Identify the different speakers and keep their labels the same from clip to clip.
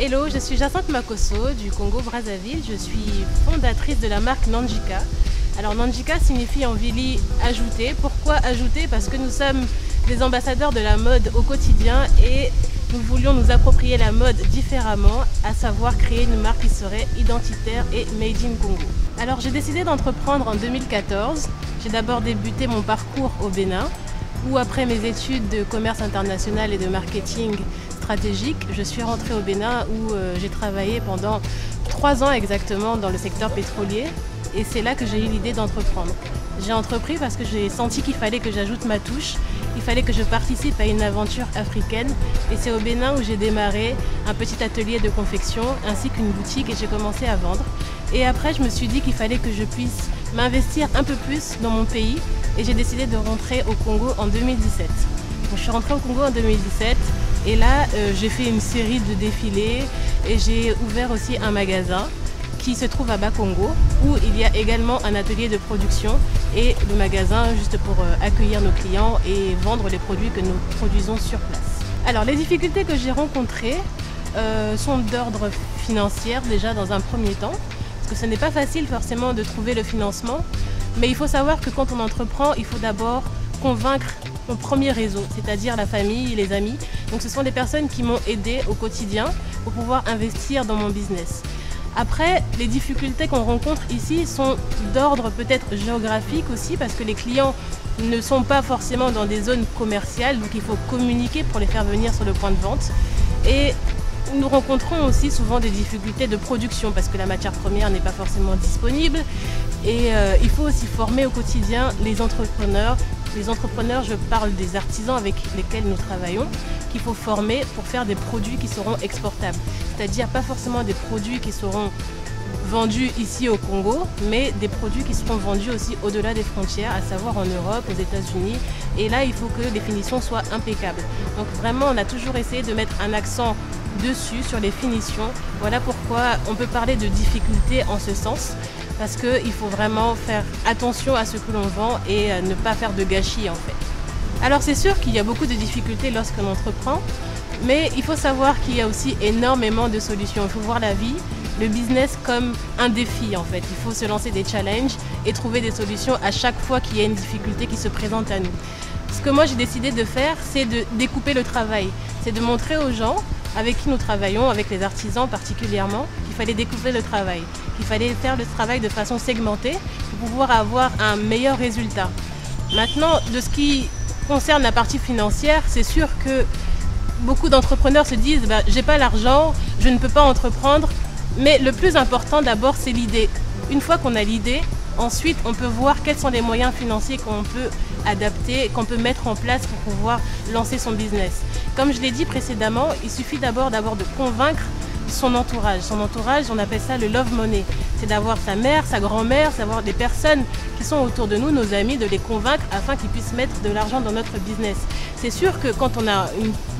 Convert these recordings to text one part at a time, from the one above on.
Speaker 1: Hello, je suis Jacinthe Makosso du Congo-Brazzaville. Je suis fondatrice de la marque Nanjika. Alors Nanjika signifie en Wili ajouter. Pourquoi ajouter? Parce que nous sommes des ambassadeurs de la mode au quotidien et nous voulions nous approprier la mode différemment, à savoir créer une marque qui serait identitaire et made in Congo. Alors j'ai décidé d'entreprendre en 2014. J'ai d'abord débuté mon parcours au Bénin, où après mes études de commerce international et de marketing stratégique, je suis rentrée au Bénin où j'ai travaillé pendant 3 ans exactement dans le secteur pétrolier et c'est là que j'ai eu l'idée d'entreprendre. J'ai entrepris parce que j'ai senti qu'il fallait que j'ajoute ma touche, il fallait que je participe à une aventure africaine et c'est au Bénin où j'ai démarré un petit atelier de confection ainsi qu'une boutique et j'ai commencé à vendre. Et après je me suis dit qu'il fallait que je puisse m'investir un peu plus dans mon pays et j'ai décidé de rentrer au Congo en 2017. Donc, je suis rentrée au Congo en 2017 et là j'ai fait une série de défilés et j'ai ouvert aussi un magasin qui se trouve à Bakongo où il y a également un atelier de production et le magasin juste pour accueillir nos clients et vendre les produits que nous produisons sur place. Alors les difficultés que j'ai rencontrées sont d'ordre financier déjà dans un premier temps, parce que ce n'est pas facile forcément de trouver le financement, mais il faut savoir que quand on entreprend, il faut d'abord convaincre mon premier réseau, c'est-à-dire la famille, les amis. Donc ce sont des personnes qui m'ont aidé au quotidien pour pouvoir investir dans mon business. Après, les difficultés qu'on rencontre ici sont d'ordre peut-être géographique aussi parce que les clients ne sont pas forcément dans des zones commerciales, donc il faut communiquer pour les faire venir sur le point de vente. Et nous rencontrons aussi souvent des difficultés de production parce que la matière première n'est pas forcément disponible et il faut aussi former au quotidien les entrepreneurs. Les entrepreneurs, je parle des artisans avec lesquels nous travaillons, qu'il faut former pour faire des produits qui seront exportables. C'est-à-dire pas forcément des produits qui seront vendus ici au Congo, mais des produits qui seront vendus aussi au-delà des frontières, à savoir en Europe, aux États-Unis. Et là, il faut que les finitions soient impeccables. Donc vraiment, on a toujours essayé de mettre un accent dessus, sur les finitions. Voilà pourquoi on peut parler de difficultés en ce sens. Parce qu'il faut vraiment faire attention à ce que l'on vend et ne pas faire de gâchis en fait. Alors c'est sûr qu'il y a beaucoup de difficultés lorsqu'on entreprend, mais il faut savoir qu'il y a aussi énormément de solutions. Il faut voir la vie, le business comme un défi en fait. Il faut se lancer des challenges et trouver des solutions à chaque fois qu'il y a une difficulté qui se présente à nous. Ce que moi j'ai décidé de faire, c'est de découper le travail. C'est de montrer aux gens avec qui nous travaillons, avec les artisans particulièrement, qu'il fallait découper le travail, qu'il fallait faire le travail de façon segmentée pour pouvoir avoir un meilleur résultat. Maintenant, de ce qui concerne la partie financière, c'est sûr que beaucoup d'entrepreneurs se disent « j'ai pas l'argent, je ne peux pas entreprendre », mais le plus important d'abord c'est l'idée. Une fois qu'on a l'idée, ensuite on peut voir quels sont les moyens financiers qu'on peut adapter, qu'on peut mettre en place pour pouvoir lancer son business. Comme je l'ai dit précédemment, il suffit d'abord de convaincre son entourage. Son entourage, on appelle ça le love money. C'est d'avoir sa mère, sa grand-mère, d'avoir des personnes qui sont autour de nous, nos amis, de les convaincre afin qu'ils puissent mettre de l'argent dans notre business. C'est sûr que quand on a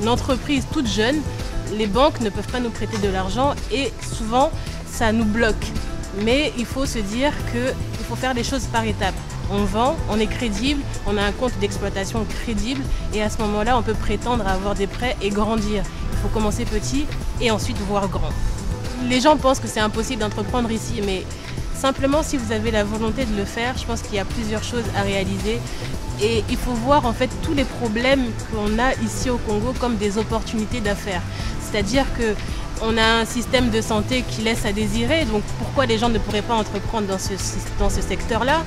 Speaker 1: une entreprise toute jeune, les banques ne peuvent pas nous prêter de l'argent et souvent ça nous bloque. Mais il faut se dire qu'il faut faire les choses par étapes. On vend, on est crédible, on a un compte d'exploitation crédible et à ce moment-là, on peut prétendre à avoir des prêts et grandir. Il faut commencer petit et ensuite voir grand. Les gens pensent que c'est impossible d'entreprendre ici, mais simplement si vous avez la volonté de le faire, je pense qu'il y a plusieurs choses à réaliser et il faut voir en fait tous les problèmes qu'on a ici au Congo comme des opportunités d'affaires. C'est-à-dire que on a un système de santé qui laisse à désirer, donc pourquoi les gens ne pourraient pas entreprendre dans ce secteur-là?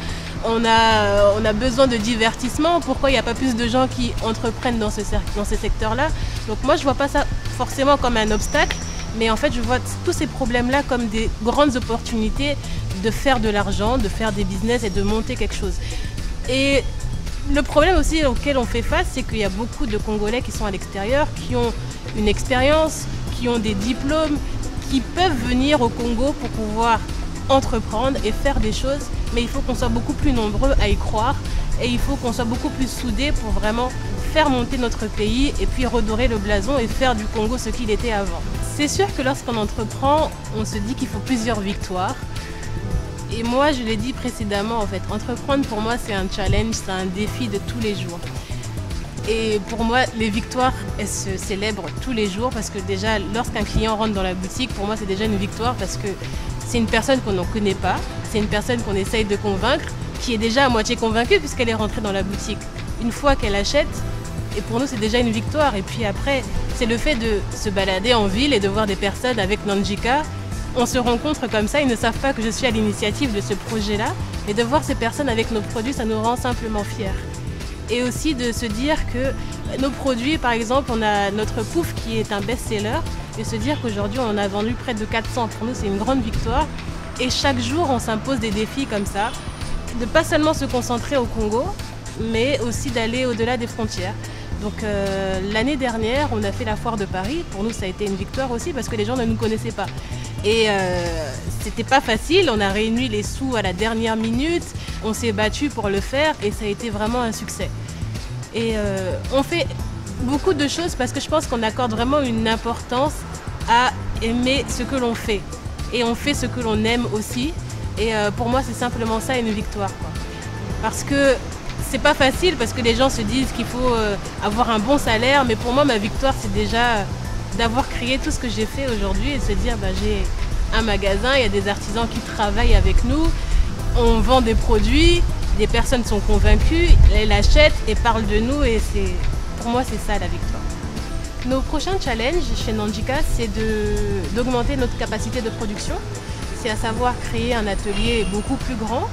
Speaker 1: On a besoin de divertissement, pourquoi il n'y a pas plus de gens qui entreprennent dans ce secteur-là? Donc moi je ne vois pas ça forcément comme un obstacle, mais en fait je vois tous ces problèmes-là comme des grandes opportunités de faire de l'argent, de faire des business et de monter quelque chose. Et le problème aussi auquel on fait face, c'est qu'il y a beaucoup de Congolais qui sont à l'extérieur, qui ont une expérience, qui ont des diplômes, qui peuvent venir au Congo pour pouvoir entreprendre et faire des choses, mais il faut qu'on soit beaucoup plus nombreux à y croire et il faut qu'on soit beaucoup plus soudés pour vraiment faire monter notre pays et puis redorer le blason et faire du Congo ce qu'il était avant. C'est sûr que lorsqu'on entreprend, on se dit qu'il faut plusieurs victoires. Et moi, je l'ai dit précédemment, en fait, entreprendre pour moi c'est un challenge, c'est un défi de tous les jours. Et pour moi, les victoires, elles se célèbrent tous les jours parce que déjà, lorsqu'un client rentre dans la boutique, pour moi, c'est déjà une victoire parce que c'est une personne qu'on n'en connaît pas, c'est une personne qu'on essaye de convaincre, qui est déjà à moitié convaincue puisqu'elle est rentrée dans la boutique. Une fois qu'elle achète, et pour nous, c'est déjà une victoire. Et puis après, c'est le fait de se balader en ville et de voir des personnes avec Nanjika. On se rencontre comme ça, ils ne savent pas que je suis à l'initiative de ce projet-là. Et de voir ces personnes avec nos produits, ça nous rend simplement fiers. Et aussi de se dire que nos produits, par exemple, on a notre pouf qui est un best-seller. Et se dire qu'aujourd'hui, on en a vendu près de 400. Pour nous, c'est une grande victoire. Et chaque jour, on s'impose des défis comme ça. De pas seulement se concentrer au Congo, mais aussi d'aller au-delà des frontières. Donc l'année dernière, on a fait la foire de Paris. Pour nous, ça a été une victoire aussi parce que les gens ne nous connaissaient pas. Et c'était pas facile, on a réuni les sous à la dernière minute, on s'est battu pour le faire et ça a été vraiment un succès. Et on fait beaucoup de choses parce que je pense qu'on accorde vraiment une importance à aimer ce que l'on fait. Et on fait ce que l'on aime aussi. Et pour moi, c'est simplement ça une victoire, quoi. Parce que c'est pas facile parce que les gens se disent qu'il faut avoir un bon salaire, mais pour moi, ma victoire, c'est déjà d'avoir créé tout ce que j'ai fait aujourd'hui et de se dire j'ai un magasin, il y a des artisans qui travaillent avec nous, on vend des produits, des personnes sont convaincues, elles achètent et parlent de nous et pour moi c'est ça la victoire. Nos prochains challenges chez Nanjika, c'est d'augmenter notre capacité de production, c'est à savoir créer un atelier beaucoup plus grand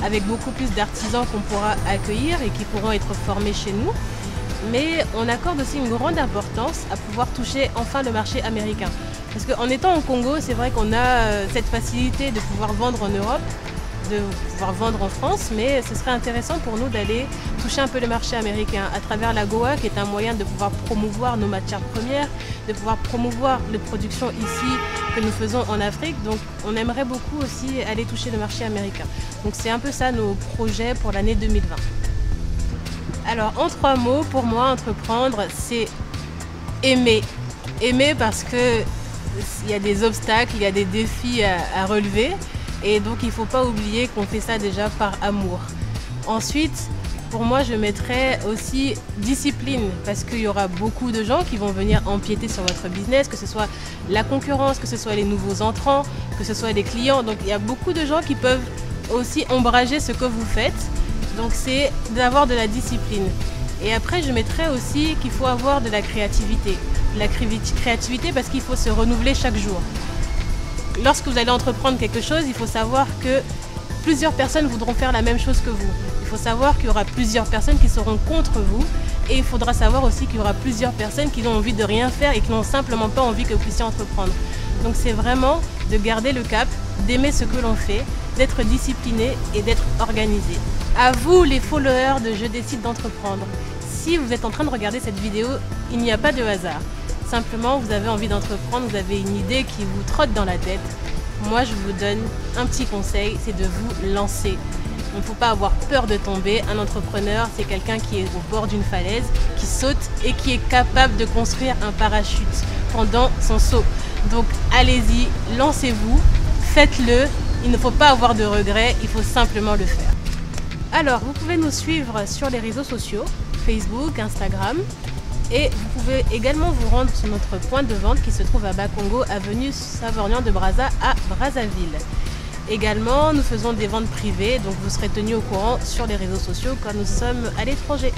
Speaker 1: avec beaucoup plus d'artisans qu'on pourra accueillir et qui pourront être formés chez nous. Mais on accorde aussi une grande importance à pouvoir toucher enfin le marché américain. Parce qu'en étant au Congo, c'est vrai qu'on a cette facilité de pouvoir vendre en Europe, de pouvoir vendre en France, mais ce serait intéressant pour nous d'aller toucher un peu le marché américain à travers la Goa, qui est un moyen de pouvoir promouvoir nos matières premières, de pouvoir promouvoir les productions ici que nous faisons en Afrique. Donc on aimerait beaucoup aussi aller toucher le marché américain. Donc c'est un peu ça nos projets pour l'année 2020. Alors en 3 mots, pour moi, entreprendre, c'est aimer. Aimer parce qu'il y a des obstacles, il y a des défis à relever. Et donc il ne faut pas oublier qu'on fait ça déjà par amour. Ensuite, pour moi, je mettrais aussi discipline parce qu'il y aura beaucoup de gens qui vont venir empiéter sur votre business, que ce soit la concurrence, que ce soit les nouveaux entrants, que ce soit les clients. Donc il y a beaucoup de gens qui peuvent aussi ombrager ce que vous faites. Donc c'est d'avoir de la discipline. Et après, je mettrais aussi qu'il faut avoir de la créativité. De la créativité parce qu'il faut se renouveler chaque jour. Lorsque vous allez entreprendre quelque chose, il faut savoir que plusieurs personnes voudront faire la même chose que vous. Il faut savoir qu'il y aura plusieurs personnes qui seront contre vous. Et il faudra savoir aussi qu'il y aura plusieurs personnes qui ont envie de rien faire et qui n'ont simplement pas envie que vous puissiez entreprendre. Donc c'est vraiment de garder le cap, d'aimer ce que l'on fait, d'être discipliné et d'être organisé. À vous les followers de Je décide d'entreprendre. Si vous êtes en train de regarder cette vidéo, il n'y a pas de hasard. Simplement, vous avez envie d'entreprendre, vous avez une idée qui vous trotte dans la tête. Moi, je vous donne un petit conseil, c'est de vous lancer. Il ne faut pas avoir peur de tomber. Un entrepreneur, c'est quelqu'un qui est au bord d'une falaise, qui saute et qui est capable de construire un parachute pendant son saut. Donc, allez-y, lancez-vous, faites-le. Il ne faut pas avoir de regrets, il faut simplement le faire. Alors, vous pouvez nous suivre sur les réseaux sociaux, Facebook, Instagram. Et vous pouvez également vous rendre sur notre point de vente qui se trouve à Bakongo, avenue Savorgnan de Brazza à Brazzaville. Également, nous faisons des ventes privées, donc vous serez tenus au courant sur les réseaux sociaux quand nous sommes à l'étranger.